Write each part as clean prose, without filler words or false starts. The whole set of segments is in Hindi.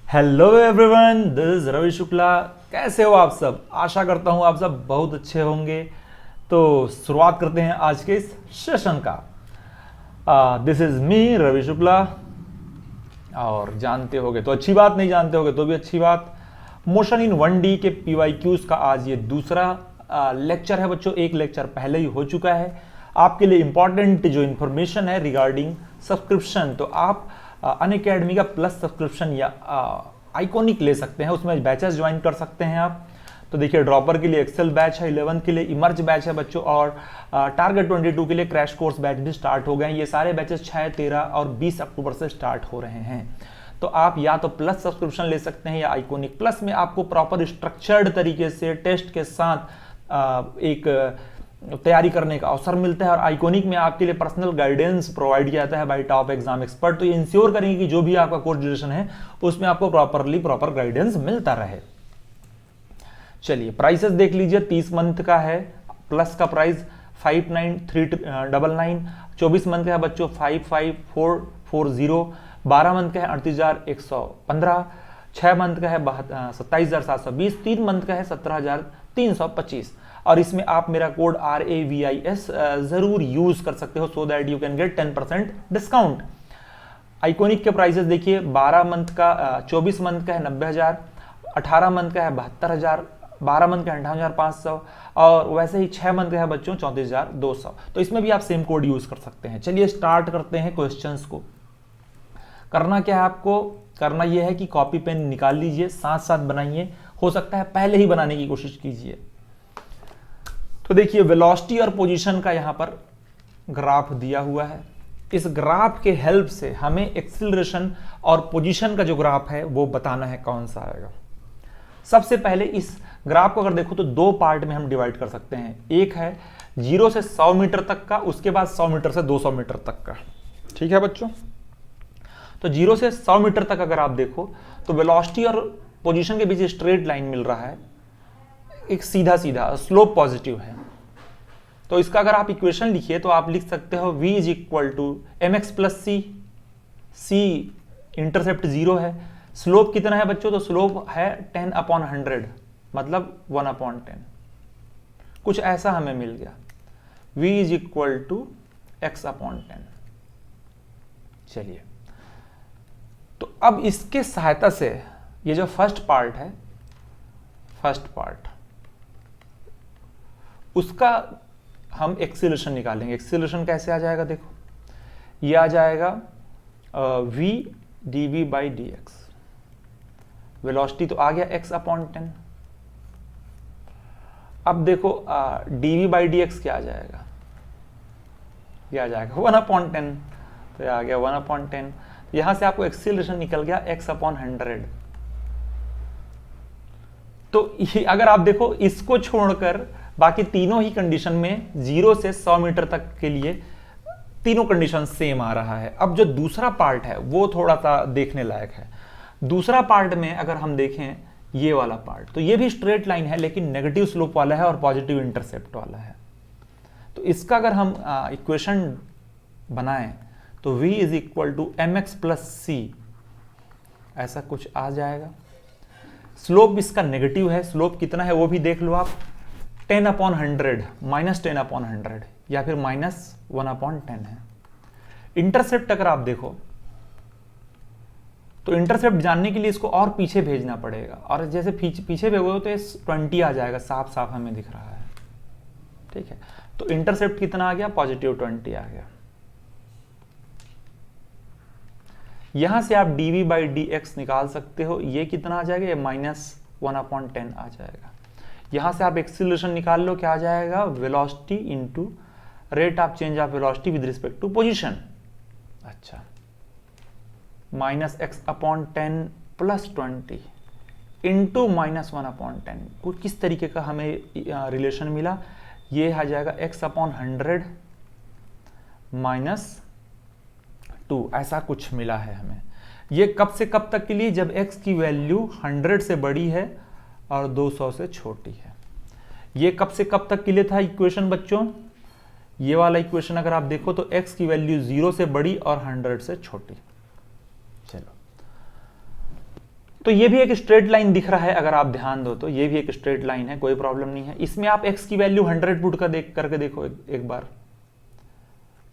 Hello everyone, this is Ravi Shukla. कैसे हो आप सब? आशा करता हूँ आप सब बहुत अच्छे होंगे। तो शुरुआत करते हैं आज के इस सेशन का। This is me Ravi Shukla. और जानते होगे तो अच्छी बात, नहीं जानते होगे तो भी अच्छी बात। मोशन इन 1D के PYQs का आज ये दूसरा लेक्चर है बच्चों। एक लेक्चर पहले ही हो चुका है। आपके लिए इंपॉर्टेंट जो इन्फॉर्मेशन है रिगार्डिंग सब्सक्रिप्शन, तो आप अनअकैडमी का प्लस सब्सक्रिप्शन या आइकॉनिक ले सकते हैं। उसमें बैचेस ज्वाइन कर सकते हैं आप। तो देखिए, ड्रॉपर के लिए एक्सेल बैच है, 11 के लिए इमर्ज बैच है बच्चों, और टारगेट 22 के लिए क्रैश कोर्स बैच भी स्टार्ट हो गए हैं। ये सारे बैचेस 6, 13 और 20 अक्टूबर से स्टार्ट हो रहे हैं। तो आप या तो प्लस सब्सक्रिप्शन ले सकते हैं या आइकॉनिक। प्लस में आपको प्रॉपर स्ट्रक्चर्ड तरीके से टेस्ट के साथ एक तैयारी करने का अवसर मिलता है, और आइकॉनिक में आपके लिए पर्सनल गाइडेंस प्रोवाइड किया जाता है बाय टॉप एग्जाम एक्सपर्ट। तो ये इंश्योर करेंगे कि जो भी आपका कोर्स ड्यूरेशन है उसमें आपको प्रॉपर गाइडेंस मिलता रहे। चलिए, प्राइसेस देख लीजिए। 30 मंथ का है, प्लस का प्राइस 59,399। 24 मंथ का है बच्चों 55,440। 12 मंथ का है 38,115। 6 मंथ का है 27,720। 3 मंथ का है 17,325। और इसमें आप मेरा कोड RAVIS जरूर यूज कर सकते हो, so that you can get 10% discount. Iconic के प्राइसेस देखिए। 12 मंथ का 24 मंथ का है 90,000। 18 मंथ का है 72,000। 12 मंथ का 58,500। और वैसे ही 6 मंथ का है बच्चों 34,200। तो इसमें भी आप सेम कोड यूज कर सकते हैं। चलिए स्टार्ट करते हैं क्वेश्चंस को। करना क्या है आपको? करना यह है कि कॉपी पेन निकाल लीजिए, साथ साथ बनाइए। हो सकता है पहले ही बनाने की कोशिश कीजिए। तो देखिए, वेलोसिटी और पोजीशन का यहां पर ग्राफ दिया हुआ है। इस ग्राफ के हेल्प से हमें एक्सीलरेशन और पोजीशन का जो ग्राफ है वो बताना है कौन सा आएगा। सबसे पहले इस ग्राफ को अगर देखो तो दो पार्ट में हम डिवाइड कर सकते हैं। एक है 0 से 100 मीटर तक का, उसके बाद 100 मीटर से 200 मीटर तक का। ठीक है बच्चों? तो 0 से 100 मीटर तक अगर आप देखो तो वेलोसिटी और पोजीशन के बीच स्ट्रेट लाइन मिल रहा है, एक सीधा सीधा स्लोप पॉजिटिव है। तो इसका अगर आप इक्वेशन लिखिए तो आप लिख सकते हो v is equal to mx plus C intercept 0 है। स्लोप कितना है बच्चों? तो स्लोप है 10/100, मतलब 1/10। कुछ ऐसा हमें मिल गया। v is equal to x/10। चलिए, तो अब इसके सहायता से ये जो फर्स्ट पार्ट है, फर्स्ट पार्ट, उसका हम एक्सीलरेशन निकालेंगे। एक्सीलरेशन कैसे आ जाएगा? देखो, ये आ जाएगा v dv/dx। वेलोसिटी तो आ गया x/10। अब देखो dv/dx क्या आ जाएगा? ये आ जाएगा 1/10। तो ये आ गया 1/10। यहां से आपको एक्सीलरेशन निकल गया x/100। तो अगर आप देखो इसको छोड़कर बाकी तीनों ही कंडीशन में 0 से 100 मीटर तक के लिए तीनों कंडीशन सेम आ रहा है। अब जो दूसरा पार्ट है वो थोड़ा सा देखने लायक है। दूसरा पार्ट में अगर हम देखें ये वाला पार्ट, तो ये भी स्ट्रेट लाइन है लेकिन नेगेटिव स्लोप वाला है और पॉजिटिव इंटरसेप्ट वाला है। तो इसका अगर हम इक्वेशन बनाएं तो v is equal to mx plus C, ऐसा कुछ आ जाएगा। स्लोप इसका नेगेटिव है। स्लोप कितना है वो भी देख लो आप, 10/100, -10/100 या फिर -1/10 है। इंटरसेप्ट अगर आप देखो तो इंटरसेप्ट जानने के लिए इसको और पीछे भेजना पड़ेगा, और जैसे पीछे भेजोगे तो 20 आ जाएगा, साफ साफ हमें दिख रहा है। ठीक है, तो इंटरसेप्ट कितना आ गया? +20 आ गया। यहां से आप dv/dx निकाल सकते हो। ये कितना आ जाएगा? ये -1/10 आ जाएगा। यहां से आप एक्सीलरेशन निकाल लो, क्या आ जाएगा? Velocity into rate of change of velocity with respect to position. अच्छा, -x/10 + 20 इंटू -1/10। कुछ किस तरीके का हमें रिलेशन मिला? ये आ जाएगा x/100 -2, ऐसा कुछ मिला है हमें। ये कब से कब तक के लिए? जब x की वैल्यू 100 से बड़ी है और 200 से छोटी है। ये कब से कब तक के लिए था इक्वेशन बच्चों? ये वाला इक्वेशन अगर आप देखो तो x की वैल्यू 0 से बड़ी और 100 से छोटी। चलो, तो ये भी एक स्ट्रेट लाइन दिख रहा है, अगर आप ध्यान दो तो ये भी एक स्ट्रेट लाइन है, कोई प्रॉब्लम नहीं है। इसमें आप x की वैल्यू 100 पुट करके देखो एक बार।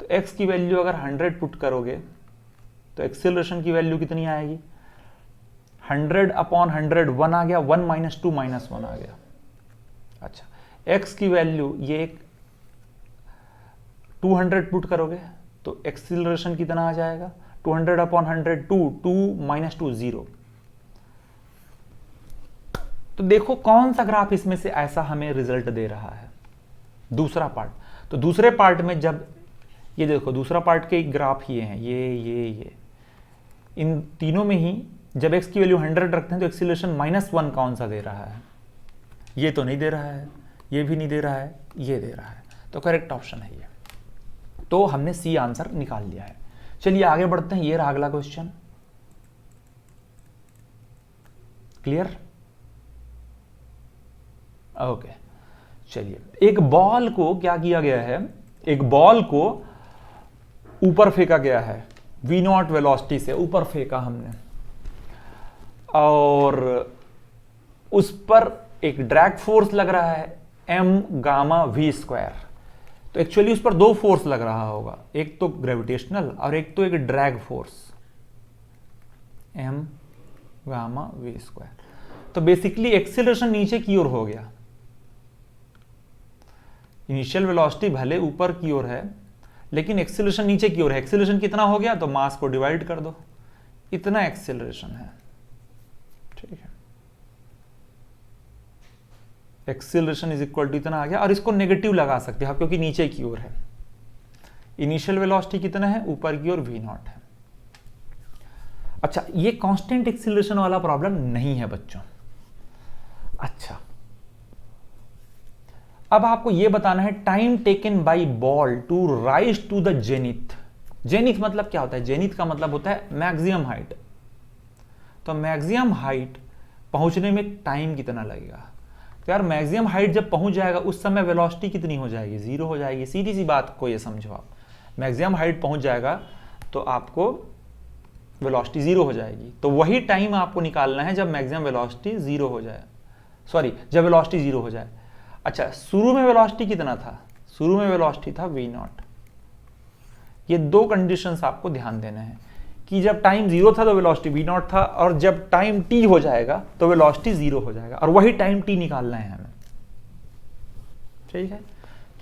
तो x की वैल्यू अगर 100 पुट करोगे तो एक्सेलरेशन की वैल्यू कितनी आएगी? 100/100 1 आ गया, 1 - 2 - 1 आ गया। अच्छा, x की वैल्यू ये एक 200 पुट करोगे तो एक्सेलरेशन कितना आ जाएगा? 200/100 2 - 2 0। तो देखो कौन सा ग्राफ इसमें से ऐसा हमें रिजल्ट दे रहा है। दूसरा पार्ट, तो दूसरे पार्ट में जब ये देखो दूसरा पार्ट के ग्राफ ये हैं, ये इन तीनों में ही जब x की वैल्यू 100 रखते हैं तो एक्सीलरेशन -1 कौन सा दे रहा है? ये तो नहीं दे रहा है, ये भी नहीं दे रहा है, ये दे रहा है। तो करेक्ट ऑप्शन है ये। तो हमने सी आंसर निकाल लिया है। चलिए आगे बढ़ते हैं, ये रहा अगला क्वेश्चन। क्लियर? ओके, चलिए। एक बॉल को क्या किया गया है? एक बॉल को ऊपर फेंका गया है, v0 वेलोसिटी से ऊपर फेंका हमने, और उस पर एक ड्रैग फोर्स लग रहा है m∠v²। तो एक्चुअली उस पर दो फोर्स लग रहा होगा, एक तो ग्रेविटेशनल और एक तो एक ड्रैग फोर्स m∠v²। तो बेसिकली एक्सेलरेशन नीचे की ओर हो गया। इनिशियल वेलोसिटी भले ऊपर की ओर है लेकिन एक्सेलरेशन नीचे की ओर है। एक्सेलरेशन कितना हो गया? तो मास को डिवाइड कर दो, इतना एक्सेलरेशन है। ठीक है, एक्सेलरेशन इज इक्वल टू इतना आ गया। और इसको नेगेटिव लगा सकते हैं क्योंकि नीचे की ओर है। इनिशियल वेलोसिटी कितना है? ऊपर की ओर v0 है। अच्छा, ये कांस्टेंट एक्सेलरेशन वाला प्रॉब्लम नहीं है बच्चों। अच्छा, अब आपको यह बताना है time taken by ball to rise to the zenith. Zenith मतलब क्या होता है? जेनिथ का मतलब होता है मैक्सिमम हाइट। तो मैक्सिमम हाइट पहुंचने में टाइम कितना लगेगा? तो यार मैक्सिमम हाइट जब पहुंच जाएगा उस समय वेलोसिटी कितनी हो जाएगी? 0 हो जाएगी। सीधी सी बात को ये समझो आप, मैक्सिमम हाइट पहुंच जाएगा तो आपको वेलोसिटी 0 हो जाएगी। तो वही टाइम आपको निकालना है जब मैक्सिमम वेलोसिटी 0 हो जाए, सॉरी जब वेलोसिटी 0 हो जाए। अच्छा, शुरू में वेलोसिटी कितना था? शुरू में वेलोसिटी था v0। ये दो कंडीशंस आपको ध्यान देना है कि जब टाइम 0 था तो वेलोसिटी v0 था, और जब टाइम t हो जाएगा तो वेलोसिटी 0 हो जाएगा, और वही टाइम t निकालना है हमें। ठीक है,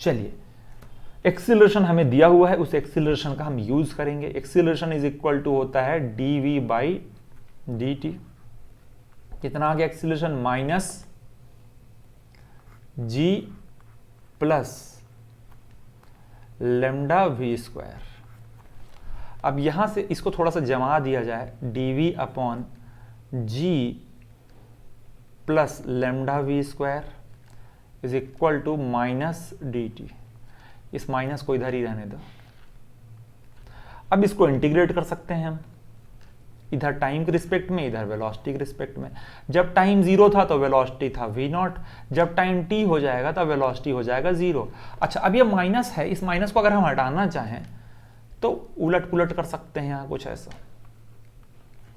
चलिए। एक्सीलरेशन हमें दिया हुआ है, उस एक्सीलरेशन का हम यूज करेंगे। एक्सीलरेशन इज इक्वल टू होता है dv/dt। कितना आ गया एक्सीलरेशन? -g + λv²। अब यहां से इसको थोड़ा सा जमा दिया जाए, dv/g + λv² is equal to -dt। इस माइनस को इधर ही रहने दो। अब इसको इंटीग्रेट कर सकते हैं हम, इधर टाइम के रिस्पेक्ट में, इधर वेलोसिटी के रिस्पेक्ट में। जब टाइम 0 था तो वेलोसिटी था v0, जब टाइम t हो जाएगा तो वेलोसिटी हो जाएगा 0। अच्छा, अब ये माइनस है, इस माइनस को अगर हम हटाना चाहें तो उलट पुलट कर सकते हैं यहां कुछ ऐसा।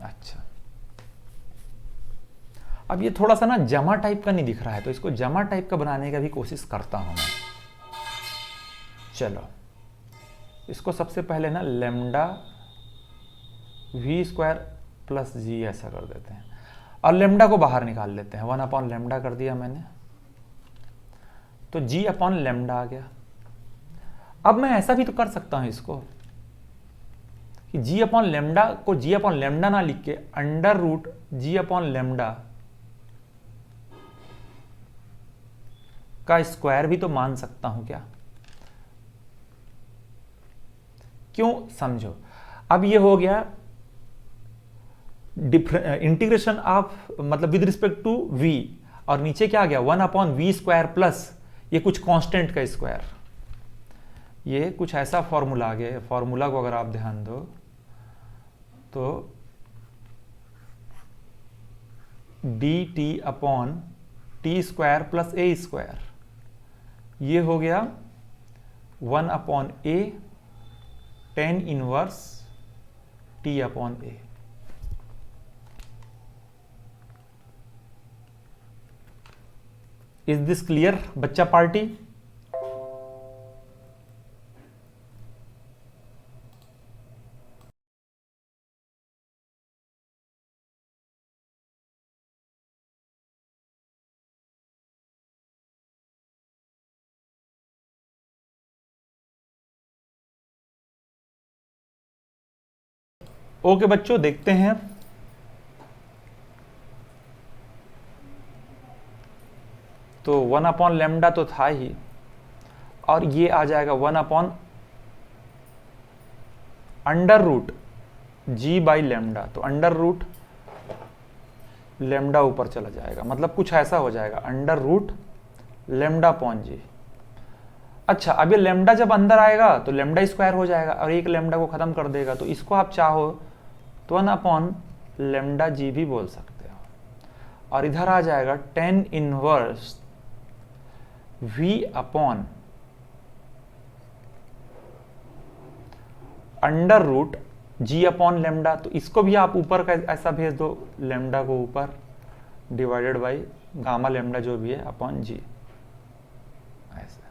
अच्छा, अब ये थोड़ा सा ना जमा टाइप का नहीं दिख रहा है, तो इसको जमा टाइप का बनाने का भी कोशिश करता हूं मैं। चलो, इसको सबसे पहले ना λv² + g ऐसा कर देते हैं, और लैम्डा को बाहर निकाल लेते हैं। 1/λ कर दिया मैंने, तो g/λ आ गया। अब मैं ऐसा भी तो कर सकता हूं इसको कि g/λ को g/λ ना लिख के √g/λ का स्क्वायर भी तो मान सकता हूं क्या? क्यों? समझो, अब ये हो गया इंटीग्रेशन ऑफ, मतलब विद रिस्पेक्ट टू v, और नीचे क्या आ गया? 1/v² प्लस ये कुछ कांस्टेंट का स्क्वायर। ये कुछ ऐसा फॉर्मूला आ गया। फॉर्मूला को अगर आप ध्यान दो तो dt/t² + a², ये हो गया 1/a tan inverse t/a। Is this clear बच्चा पार्टी? ओके बच्चों, देखते हैं। तो 1 अपॉन लेमडा तो था ही, और ये आ जाएगा 1 upon under root G by lambda. तो अंडर रूट लेमडा ऊपर चला जाएगा, मतलब कुछ ऐसा हो जाएगा, under root lambda upon G. अच्छा, अब ये लेमडा जब अंदर आएगा तो लेमडा स्क्वायर हो जाएगा और एक लेमडा को खत्म कर देगा, तो इसको आप चाहो तो 1 अपॉन लेमडा जी भी बोल सकते हो। और इधर आ जाएगा tan inverse v upon under root G upon lambda. तो इसको भी आप ऊपर का ऐसा भेज दो, लेमडा को ऊपर डिवाइडेड बाई गामा लेमडा जो भी है अपॉन जी, ऐसा।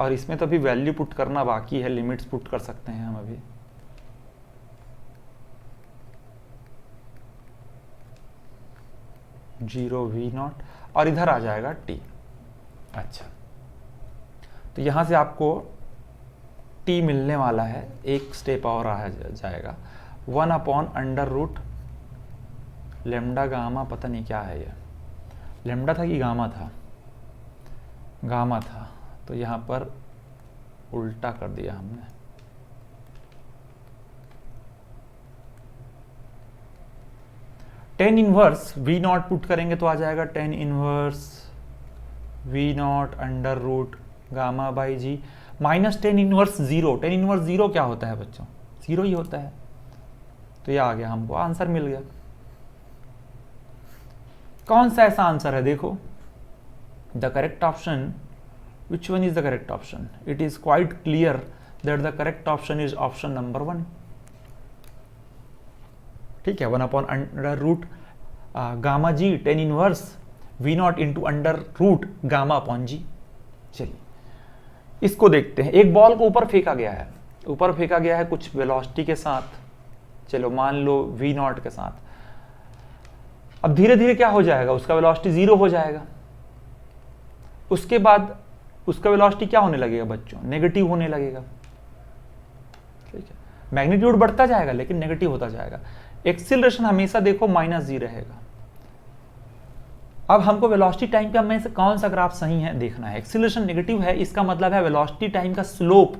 और इसमें तो अभी वैल्यू पुट करना बाकी है, लिमिट्स पुट कर सकते हैं हम अभी। जीरो वी नॉट और इधर आ जाएगा टी। अच्छा, तो यहां से आपको टी मिलने वाला है, एक स्टेप और आ जाएगा 1 upon under root lambda gamma, पता नहीं क्या है ये, लेमडा था कि गामा था, गामा था, तो यहां पर उल्टा कर दिया हमने। Tan inverse V naught put करेंगे तो आ जाएगा tan inverse V naught under root gamma by G minus tan inverse zero. Tan inverse zero क्या होता है बच्चों? जीरो ही होता है। तो ये आ गया, हमको आंसर मिल गया। कौन सा ऐसा आंसर है? देखो, the correct option, which one is the correct option? It is quite clear that the correct option is option number 1. ठीक है, 1 upon under root gamma G tan inverse V not into under root gamma upon G. चलिए इसको देखते हैं। एक बॉल को ऊपर फेंका गया है, ऊपर फेंका गया है कुछ वेलोसिटी के साथ, चलो मान लो वी नॉट के साथ। अब धीरे धीरे क्या हो जाएगा, उसका वेलोसिटी जीरो हो जाएगा। उसके बाद उसका वेलोसिटी क्या होने लगेगा बच्चों? नेगेटिव होने लगेगा। ठीक है, मैग्नीट्यूड बढ़ता जाएगा लेकिन नेगेटिव होता जाएगा। एक्सीलरेशन हमेशा देखो माइनस जी रहेगा। अब हमको वेलोसिटी टाइम का में से कौन सा ग्राफ सही है देखना है। एक्सीलरेशन नेगेटिव है, इसका मतलब है वेलोसिटी टाइम का स्लोप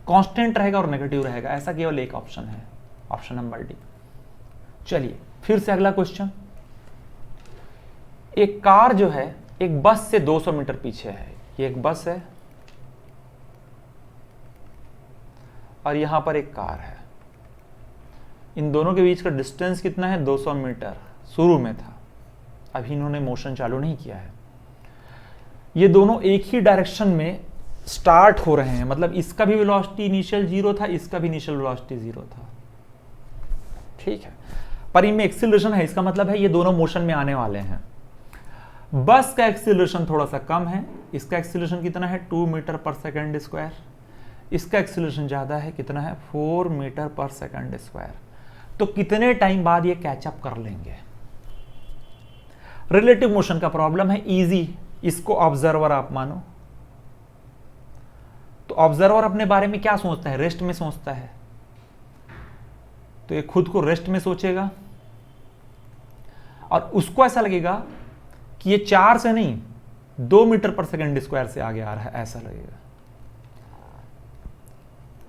कांस्टेंट रहेगा और नेगेटिव रहेगा। ऐसा केवल एक ऑप्शन है, ऑप्शन नंबर डी। चलिए फिर से अगला क्वेश्चन। एक कार जो है एक बस से 200 मीटर पीछे है। ये एक बस है और यहां पर एक कार है। इन दोनों के बीच का डिस्टेंस कितना है? 200 मीटर शुरू में था, अभी इन्होंने मोशन चालू नहीं किया है। ये दोनों एक ही डायरेक्शन में स्टार्ट हो रहे हैं, मतलब इसका भी वेलोसिटी इनिशियल जीरो था, इसका भी इनिशियल वेलोसिटी जीरो था। ठीक है, पर इनमें एक्सीलरेशन है, इसका मतलब है ये दोनों मोशन में आने वाले हैं। बस का एक्सीलरेशन थोड़ा सा कम है, इसका एक्सीलरेशन कितना है? 2 मीटर पर सेकंड स्क्वायर। इसका एक्सीलरेशन ज्यादा है, कितना है? 4 मीटर पर सेकंड स्क्वायर। तो कितने टाइम बाद ये कैचअप कर लेंगे? रिलेटिव मोशन का प्रॉब्लम है, इजी। इसको ऑब्जर्वर आप मानो। तो ऑब्जर्वर अपने बारे में क्या सोचता है? रेस्ट में सोचता है, तो ये खुद को रेस्ट में सोचेगा और उसको ऐसा लगेगा कि ये 4 से नहीं 2 मीटर पर सेकंड स्क्वायर से आगे आ रहा है, ऐसा लगेगा।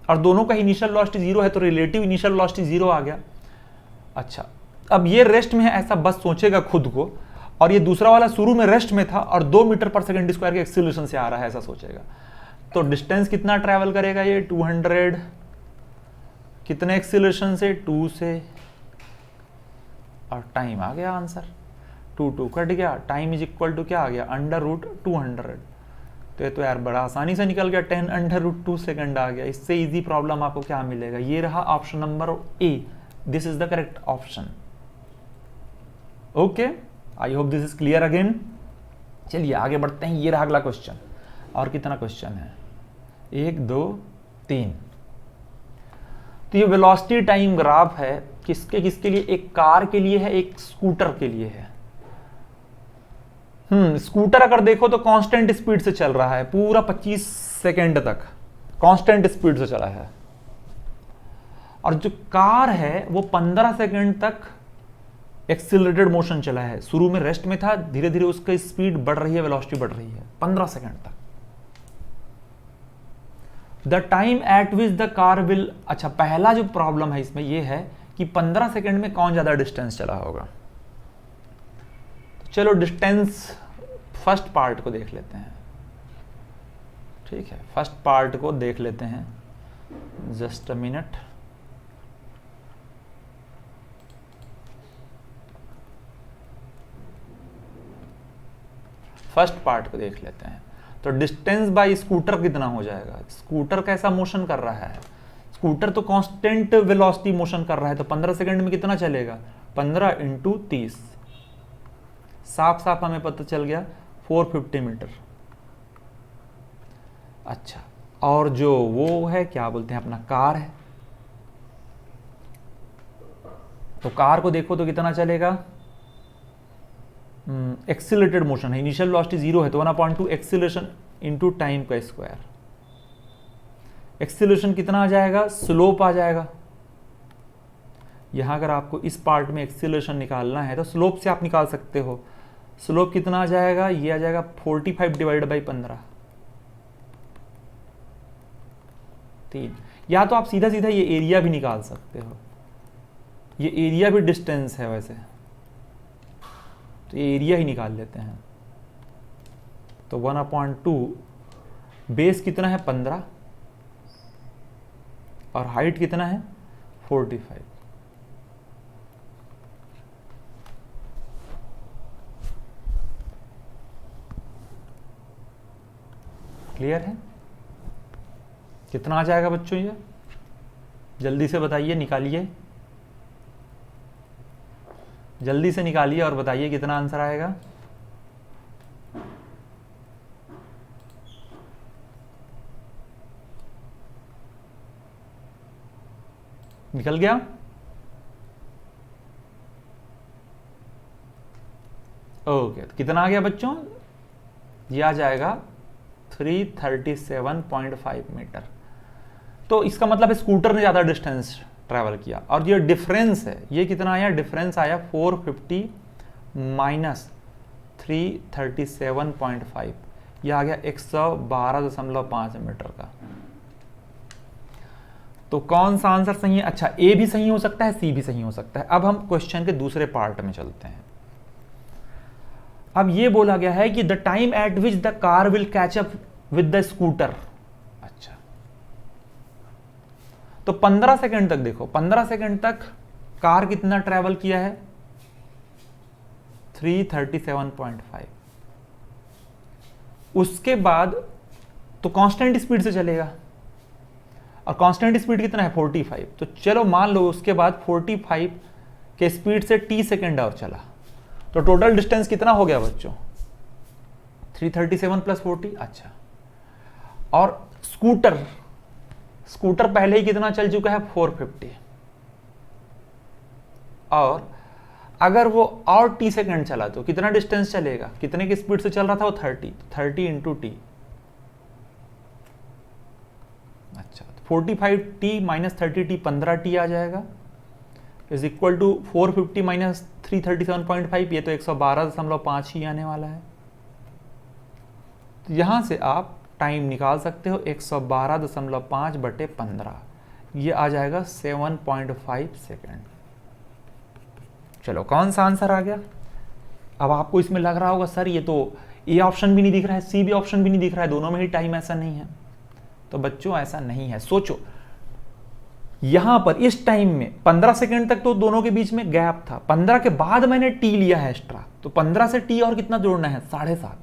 और दोनों का इनिशियल वेलोसिटी जीरो है, तो रिलेटिव इनिशियल वेलोसिटी जीरो आ गया। अच्छा, अब ये रेस्ट में है ऐसा बस सोचेगा खुद को, और ये दूसरा वाला शुरू में रेस्ट में था और 2 मीटर पर सेकंड स्क्वायर के एक्सीलरेशन से आ रहा है, ऐसा सोचेगा। तो डिस्टेंस कितना ट्रैवल करेगा ये? 200। कितने एक्सीलरेशन से? 2 से। और टाइम आ गया आंसर, 2 कट गया, टाइम इज इक्वल टू क्या आ गया? Under root 200। तो ये तो यार बड़ा आसानी से निकल गया, 10 अंडर रूट 2 सेकंड आ गया। इससे इजी प्रॉब्लम आपको क्या मिलेगा? ये रहा option number A, this is the correct option. Okay, I hope this is clear again. चलिए आगे बढ़ते हैं, ये रहा अगला क्वेश्चन। और कितना क्वेश्चन है, 1 2 3। तो ये वेलोसिटी टाइम ग्राफ है, किसके किसके लिए, एक कार के लिए है, एक स्कूटर के लिए है। स्कूटर अगर देखो तो कांस्टेंट स्पीड से चल रहा है, पूरा 25 सेकेंड तक कांस्टेंट स्पीड से चला है। और जो कार है वो 15 सेकेंड तक एक्सिलरेटेड मोशन चला है। शुरू में रेस्ट में था, धीरे धीरे उसका स्पीड बढ़ रही है, वेलोसिटी बढ़ रही है 15 सेकेंड तक। The time eight which the car will, अच्छा पहला जो प्रॉब्लम है इसमें यह है कि 15 सेकेंड में कौन ज्यादा डिस्टेंस चला होगा। तो चलो डिस्टेंस फर्स्ट पार्ट को देख लेते हैं। ठीक है, फर्स्ट पार्ट को देख लेते हैं, just a minute. First part को देख लेते हैं। तो डिस्टेंस बाय स्कूटर कितना हो जाएगा। स्कूटर कैसा मोशन कर रहा है, स्कूटर तो कांस्टेंट वेलोसिटी मोशन कर रहा है, तो 15 सेकंड में कितना चलेगा, 15 × 30, साफ साफ हमें पता चल गया 450 मीटर। अच्छा, और जो वो है क्या बोलते हैं अपना कार है, तो कार को देखो तो कितना चलेगा, एक्सिलरेटेड मोशन है, इनिशियल वेलोसिटी 0 है, तो 1/2 एक्सिलरेशन इनटू टाइम का स्क्वायर। एक्सिलरेशन कितना आ जाएगा, स्लोप आ जाएगा। यहां अगर आपको इस पार्ट में एक्सिलरेशन निकालना है तो स्लोप से आप निकाल सकते हो। स्लोप कितना आ जाएगा, ये आ जाएगा 45 डिवाइड बाई 15, 3। या तो आप सीधा सीधा ये एरिया भी निकाल सकते हो, ये एरिया भी डिस्टेंस है वैसे, तो ये एरिया ही निकाल लेते हैं। तो 1/2, बेस कितना है 15 और हाइट कितना है 45। क्लियर है, कितना आ जाएगा बच्चों, ये जल्दी से बताइए, निकालिए, जल्दी से निकालिए और बताइए कितना आंसर आएगा। निकल गया, ओके। तो कितना आ गया बच्चों, ये आ जाएगा 337.5 मीटर। तो इसका मतलब है स्कूटर ने ज्यादा डिस्टेंस ट्रैवल किया। और ये डिफरेंस है, ये कितना आया, डिफरेंस आया 450 माइनस 337.5, यह आ गया 112.5 मीटर का। तो कौन सा आंसर सही है, अच्छा ए भी सही हो सकता है, सी भी सही हो सकता है। अब हम क्वेश्चन के दूसरे पार्ट में चलते हैं। अब ये बोला गया है कि the time eight which the car will catch up with the scooter. अच्छा, तो 15 सेकंड तक देखो, 15 सेकंड तक कार कितना ट्रैवल किया है, 337.5। उसके बाद तो कांस्टेंट स्पीड से चलेगा, और कांस्टेंट स्पीड कितना है 45। तो चलो मान लो उसके बाद 45 के स्पीड से t सेकंड और चला, तो टोटल डिस्टेंस कितना हो गया बच्चों, 337 + 40। अच्छा, और स्कूटर पहले ही कितना चल चुका है 450, और अगर वो और t सेकंड चला तो कितना डिस्टेंस चलेगा, कितने की स्पीड से चल रहा था वो 30 × t। अच्छा, 45t - 30t 15t आ जाएगा, इज इक्वल टू 450 माइनस 337.5, ये तो 112.5 ही आने वाला है। तो यहां से आप टाइम निकाल सकते हो, 112.5 बटे 15, ये आ जाएगा 7.5 सेकेंड। चलो कौन सा आंसर आ गया। अब आपको इसमें लग रहा होगा सर ये तो ए ऑप्शन भी नहीं दिख रहा है, सी भी ऑप्शन भी नहीं दिख रहा है, दोनों में ही टाइम ऐसा नहीं है। तो बच्चों ऐसा नहीं है, सोचो यहां पर इस टाइम में 15 सेकंड तक तो दोनों के बीच में गैप था, 15 के बाद मैंने टी लिया है एक्स्ट्रा, तो 15 से टी और कितना जोड़ना है 7.5,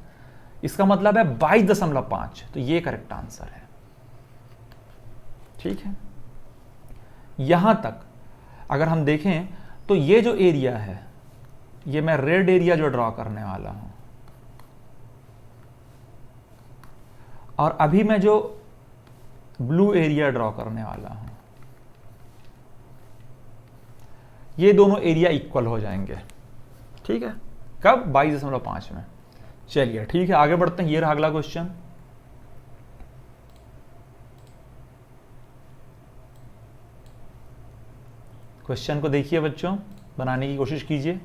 इसका मतलब है 22.5। तो ये करेक्ट आंसर है। ठीक है, यहां तक अगर हम देखें तो ये जो एरिया है ये मैं रेड एरिया जो ड्रॉ करने वाला हूं, और अभी मैं जो ब्लू एरिया ड्रॉ करने वाला हूं, ये दोनों एरिया इक्वल हो जाएंगे। ठीक है, कब? 22.5 में। चलिए ठीक है, आगे बढ़ते हैं। ये रहा अगला क्वेश्चन। क्वेश्चन को देखिए बच्चों, बनाने की कोशिश कीजिए।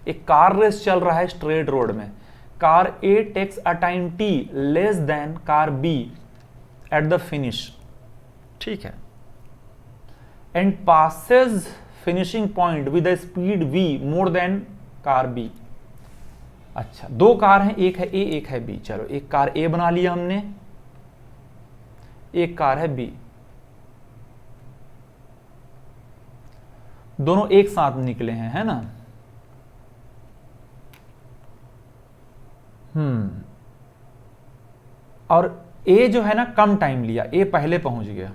एक कार रेस चल रहा है स्ट्रेट रोड में। Car A takes a time T less than car B at the finish. ठीक है, and passes finishing point with the speed V more than car B। अच्छा, दो कार हैं, एक है A एक है B। चलो, एक कार A बना लिया हमने, एक कार है B। दोनों एक साथ निकले हैं, है ना? और A जो है ना कम टाइम लिया, A पहले पहुंच गया,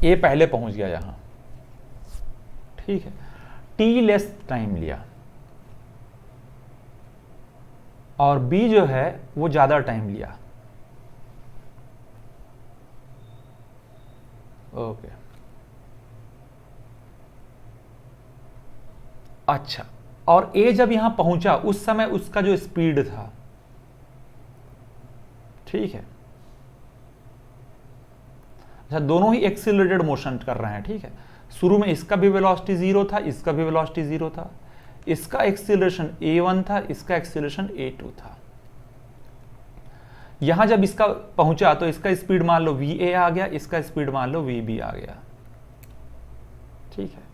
A पहले पहुंच गया यहां। ठीक है, T लेस टाइम लिया, और B जो है वो ज्यादा टाइम लिया। ओके, अच्छा, और A जब यहां पहुंचा उस समय उसका जो स्पीड था, ठीक है, अच्छा, दोनों ही एक्सीलरेटेड मोशन कर रहे हैं। ठीक है, शुरू में इसका भी वेलोसिटी 0 था, इसका भी वेलोसिटी 0 था, इसका एक्सीलरेशन a1 था, इसका एक्सीलरेशन a2 था। यहां जब इसका पहुंचा तो इसका स्पीड मान लो va आ गया, इसका स्पीड मान लो vb आ गया। ठीक है,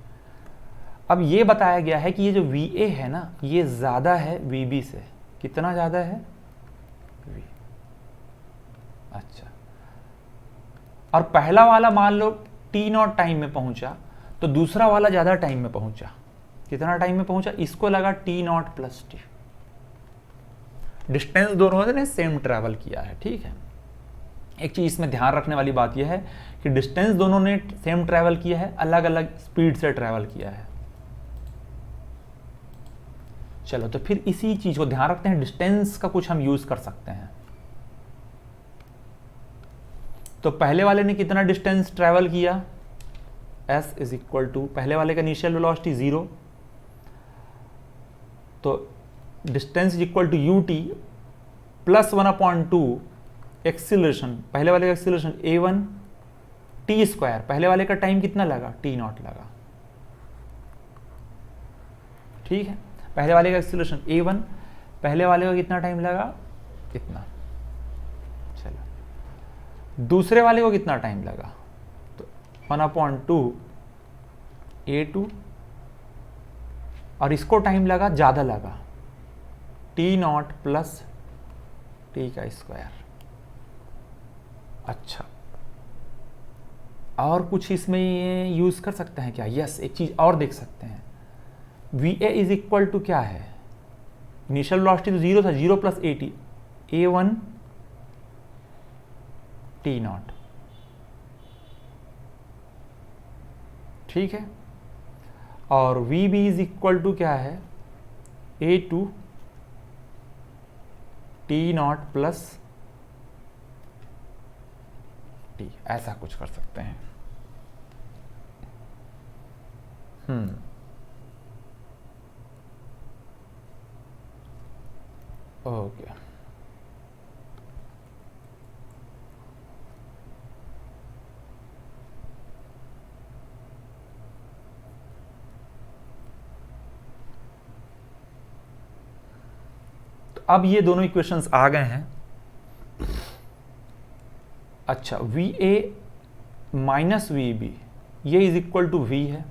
अब ये बताया गया है कि ये जो va है ना, ये ज्यादा है vb से। कितना ज्यादा है? v। अच्छा, और पहला वाला मान लो t0 टाइम में पहुंचा, तो दूसरा वाला ज्यादा टाइम में पहुंचा। कितना टाइम में पहुंचा? इसको लगा t0 प्लस टी। डिस्टेंस दोनों ने सेम ट्रैवल किया है। ठीक है, एक चीज इसमें ध्यान रखने वाली बात यह है कि डिस्टेंस दोनों ने सेम ट्रैवल किया है, अलग अलग स्पीड से ट्रैवल किया है। चलो, तो फिर इसी चीज को ध्यान रखते हैं, डिस्टेंस का कुछ हम यूज कर सकते हैं। तो पहले वाले ने कितना डिस्टेंस ट्रैवल किया? s इज इक्वल टू, पहले वाले का इनिशियल वेलोसिटी 0, तो distance is equal to ut plus 1/2 acceleration, पहले वाले का एक्सीलरेशन a1 t स्क्वायर, पहले वाले का टाइम कितना लगा? t0 लगा। ठीक है, पहले वाले का एक्सीलरेशन a1, पहले वाले का कितना टाइम लगा? इतना। चलो, दूसरे वाले को कितना टाइम लगा? तो 1/2 a2, और इसको टाइम लगा, ज्यादा लगा, t0 प्लस t का स्क्वायर। अच्छा, और कुछ इसमें ये यूज कर सकते हैं क्या? यस, एक चीज और देख सकते हैं। va इज इक्वल टू क्या है? इनिशियल वेलोसिटी तो 0 था, 0 प्लस at, a1 t0। ठीक है, और vb इज इक्वल टू क्या है? a2 t0 plus t। ऐसा कुछ कर सकते हैं। ओके, तो अब ये दोनों इक्वेशंस आ गए हैं। अच्छा, va माइनस vb, ये इज इक्वल टू v है,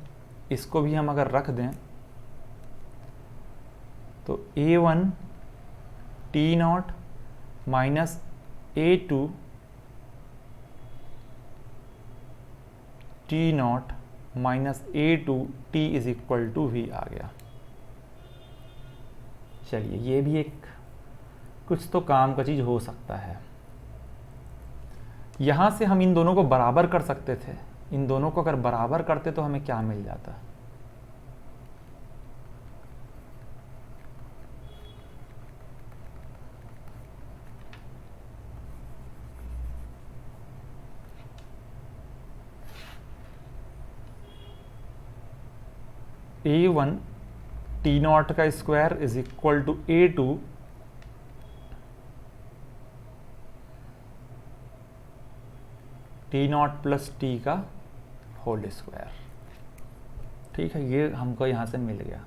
इसको भी हम अगर रख दें तो a1 t0 minus a2 t0 minus a2 t is equal to v आ गया। चलिए ये भी एक कुछ तो काम का चीज़ हो सकता है। यहाँ से हम इन दोनों को बराबर कर सकते थे, इन दोनों को अगर बराबर करते तो हमें क्या मिल जाता? A1 T0 का square is equal to A2 T0 plus T का होल स्क्वायर। ठीक है, ये हमको यहां से मिल गया।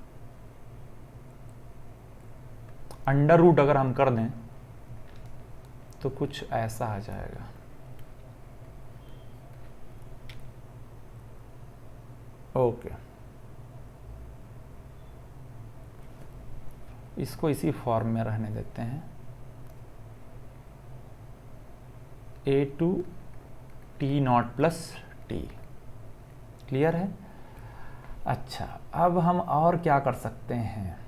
अंडर रूट अगर हम कर दें तो कुछ ऐसा आ जाएगा। ओके, इसको इसी फॉर्म में रहने देते हैं। A2 T0 plus T. Clear है? अच्छा, अब हम और क्या कर सकते हैं?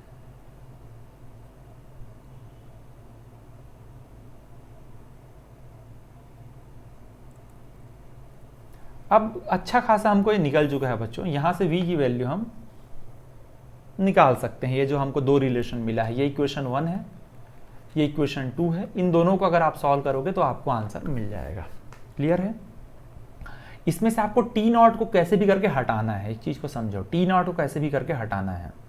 अब अच्छा खासा हमको ये निकल चुका है बच्चों। यहां से v की वैल्यू हम निकाल सकते हैं। ये जो हमको दो रिलेशन मिला है, ये इक्वेशन 1 है, ये इक्वेशन 2 है। इन दोनों को अगर आप सॉल्व करोगे तो आपको आंसर मिल जाएगा। क्लियर है? इसमें से आपको T0 को कैसे भी करके हटाना है। एक चीज को समझो, T0 को कैसे भी करके हटाना है।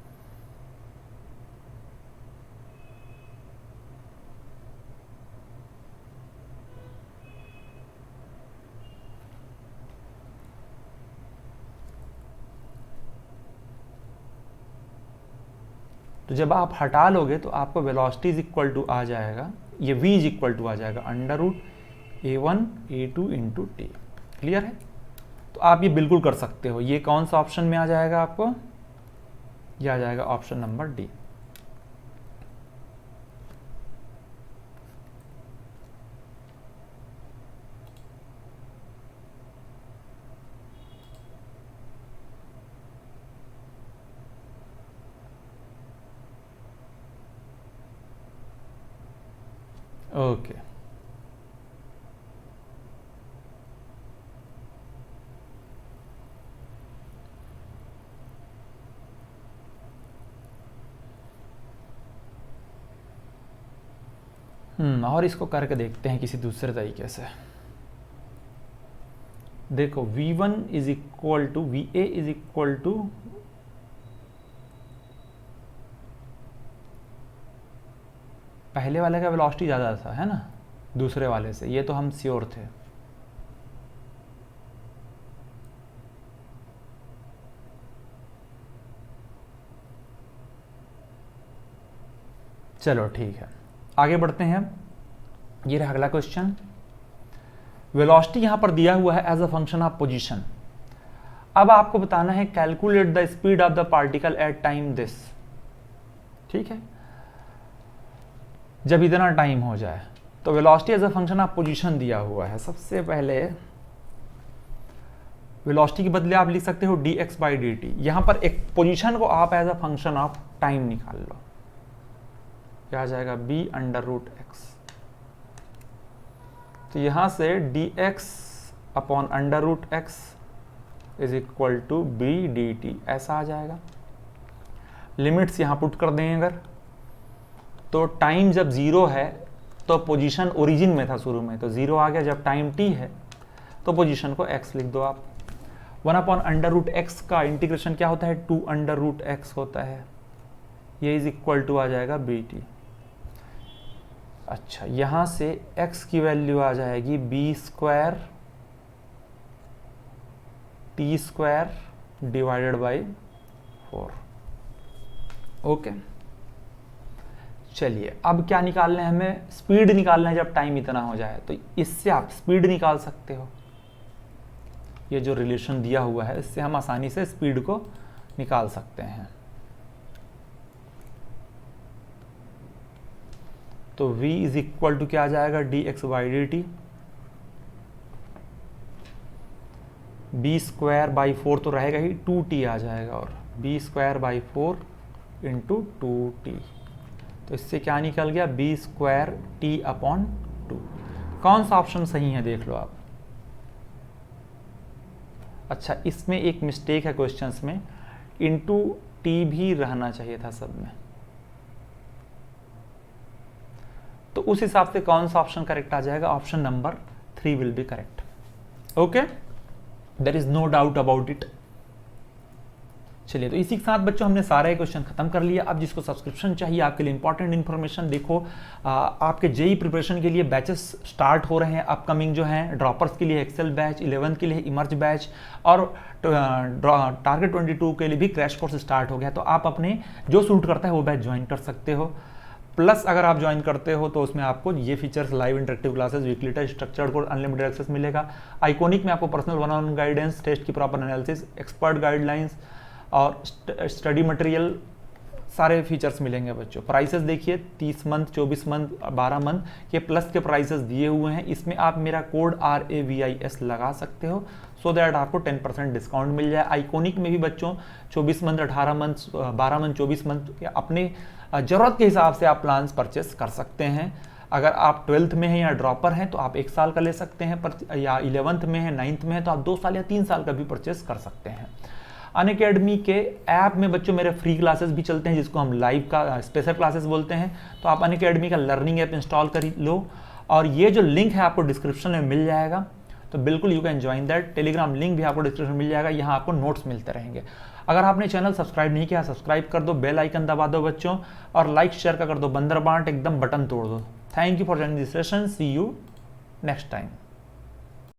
तो जब आप हटा लोगे तो आपको वेलोसिटी इज इक्वल टू आ जाएगा, ये v इज इक्वल टू आ जाएगा under root A1 A2 into T. Clear है? तो आप ये बिल्कुल कर सकते हो। ये कौन सा ऑप्शन में आ जाएगा आपको? ये आ जाएगा ऑप्शन नंबर डी। ओके, और इसको करके देखते हैं किसी दूसरे तरीके से। देखो V1 is equal to VA is equal to पहले वाले का वेलोसिटी ज़्यादा था, है ना, दूसरे वाले से। ये तो हम श्योर थे। चलो ठीक है, आगे बढ़ते हैं। ये रहा अगला क्वेश्चन। वेलोसिटी यहां पर दिया हुआ है as a function of position. अब आपको बताना है calculate the speed of the particle at time this. ठीक है, जब इतना टाइम हो जाए तो velocity as a function of position दिया हुआ है। सबसे पहले वेलोसिटी के बदले आप लिख सकते हो dx/dt। यहां पर एक पोजीशन को आप as a function of time निकाल लो, क्या आ जाएगा b अंडर रूट x। तो यहां से dx upon under root x is equal to b dt ऐसा आ जाएगा। लिमिट्स यहां पुट कर दें अगर, तो टाइम जब 0 है तो पोजीशन ओरिजिन में था शुरू में, तो 0 आ गया। जब टाइम t है तो पोजीशन को x लिख दो आप। 1 अपॉन अंडर रूट x का इंटीग्रेशन क्या होता है? 2 अंडर रूट x होता है। ये इज इक्वल टू आ जाएगा bt। अच्छा, यहां से x की वैल्यू आ जाएगी b square t square divided by 4। Okay, चलिए अब क्या निकालना है हमें? स्पीड निकालना है जब टाइम इतना हो जाए। तो इससे आप स्पीड निकाल सकते हो। ये जो रिलेशन दिया हुआ है इससे हम आसानी से स्पीड को निकाल सकते हैं। तो v इज इक्वल टू क्या आ जाएगा? dx/dt। b स्क्वायर बाई 4 तो रहेगा ही, 2t आ जाएगा, और b square by 4 into 2t तो इससे क्या निकल गया, बी स्क्वायर टी अपॉन 2। कौन सा ऑप्शन सही है देख लो आप। अच्छा, इसमें एक मिस्टेक है क्वेश्चंस में, इनटू टी भी रहना चाहिए था सब में, तो उस हिसाब से कौन सा ऑप्शन करेक्ट आ जाएगा, option number 3 will be correct. Okay, there is no doubt about it. चलिए, तो इसी के साथ बच्चों हमने सारे क्वेश्चन खत्म कर लिया। अब जिसको सब्सक्रिप्शन चाहिए आपके लिए इंपॉर्टेंट इन्फॉर्मेशन, देखो आपके जेई प्रिपरेशन के लिए बैचेस स्टार्ट हो रहे हैं अपकमिंग जो हैं। ड्रॉपर्स के लिए एक्सेल बैच, 11th के लिए इमर्ज बैच, और टारगेट 22 के लिए भी क्रैश कोर्स स्टार्ट हो गया। तो आप अपने जो सूट करता है वो बैच ज्वाइन कर सकते हो। प्लस अगर आप ज्वाइन करते हो तो उसमें आपको ये features, live interactive classes, weekly test, structured course, unlimited access मिलेगा। आइकॉनिक में आपको पर्सनल वन-ऑन गाइडेंस, टेस्ट की प्रॉपर एनालिसिस, एक्सपर्ट गाइडलाइंस और स्टडी मटेरियल, सारे फीचर्स मिलेंगे बच्चों। प्राइसेस देखिए, 30 मंथ, 24 मंथ, 12 मंथ के प्लस के प्राइसेस दिए हुए हैं। इसमें आप मेरा कोड RAVIS लगा सकते हो, सो दैट आपको 10% डिस्काउंट मिल जाए। आइकॉनिक में भी बच्चों 24 मंथ, 18 मंथ, 12 मंथ, 24 मंथ के अपने ज़रूरत के हिसाब से आप प्लान्स परचेस कर सकते हैं। अगर आप 12th में हैं या ड्रॉपर हैं तो आप 1 साल का ले सकते हैं, या 11th में है, 9th में है तो आप 2 साल या 3 साल का भी परचेस कर सकते हैं। अनअकैडमी के ऐप में बच्चों मेरे फ्री क्लासेस भी चलते हैं, जिसको हम लाइव का स्पेशल क्लासेस बोलते हैं। तो आप अनअकैडमी का लर्निंग ऐप इंस्टॉल कर लो, और ये जो लिंक है आपको डिस्क्रिप्शन में मिल जाएगा, तो बिल्कुल you can join that. Telegram link भी आपको डिस्क्रिप्शन में मिल जाएगा, यहाँ आपको नोट्स मिलते रहेंगे। अगर आपने चैनल सब्सक्राइब नहीं किया, सब्सक्राइब कर दो, बेल आइकन दबा दो बच्चों, और लाइक शेयर का कर दो बंदर बांट, एकदम बटन तोड़ दो। Thank you for joining this session, see you next time.